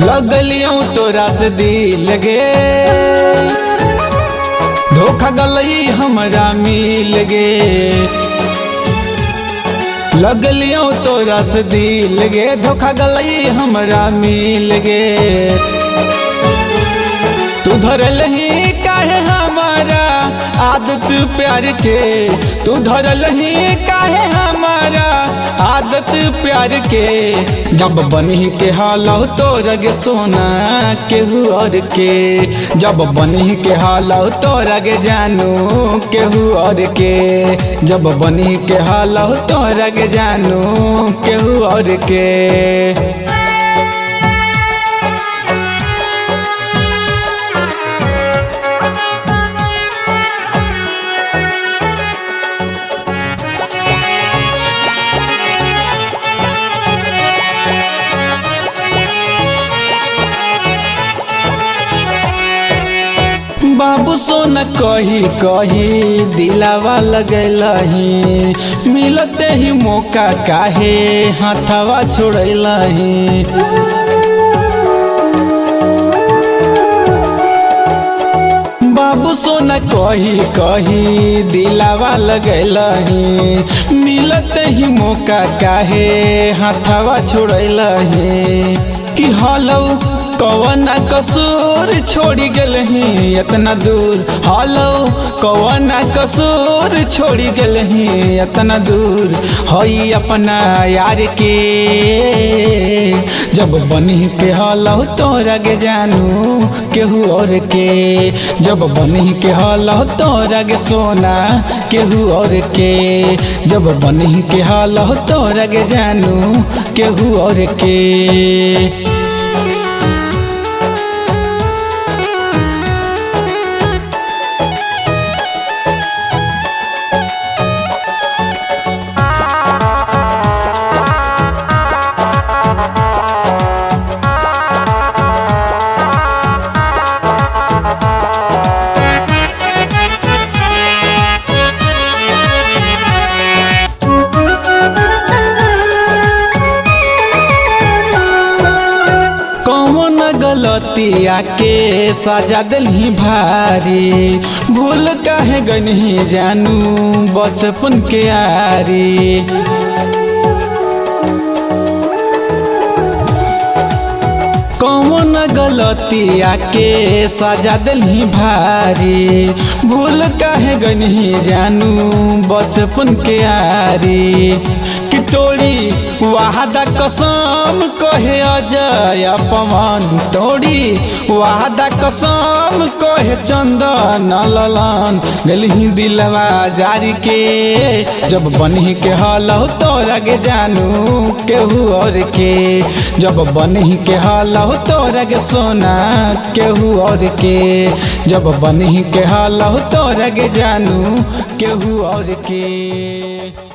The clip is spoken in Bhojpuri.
लगलियों तोरा से दिल गे, धोखा गलई हमरा मिल गे। लगलियों तोरा से दिल गे, धोखा गलई हमरा मिल गे। तू धरल ही काहे हमारा आदत प्यार के, तू धरल ही काहे हमारा आदत प्यार के। जब बनी के हालौ तो रगे सोना केहू और के, जब बनी के हालौ तो रगे जानू केहू और के, जब बनी के हालौ तो रगे जानू केहू और के। बाबू सोना कही कही दिलावा लगैलही, मिलते ही मौका काहे हाथवा छोड़ैलही। बाबू सोना कही कही दिलावा लगैलही, मिलते ही मौका काहे हाथवा छोड़ैलही। कि हालौ कवन कसूर छोड़ी गेलही इतना दूर, हालौ कवन कसूर छोड़ी गेलही इतना दूर। हई अपना यार के जब बनी के हालौ तो रगे जानू केहू और के, जब बनी के हालौ तो रगे सोना केहू और के, जब बनी के हालौ तो रगे जानू केहू और के। गलतिया के सजा दिलही भारी, भूल काहे गनही जानू बचपन के यारी। कौन गलतिया के सजा दिलही भारी, भूल काहे गनही जानू बचपन के यारी। कि तोड़ी वादा कसम कहे अजय पवन, तोड़ी वादा कसम कहे चंदन ललन। गलही दिलवा जारी के जब बनी के हालौ तो रगे जानू केहू और के, जब बनी के हालौ तो रगे सोना केहू और के, जब बनी के हालौ तो रगे जानू केहू और के।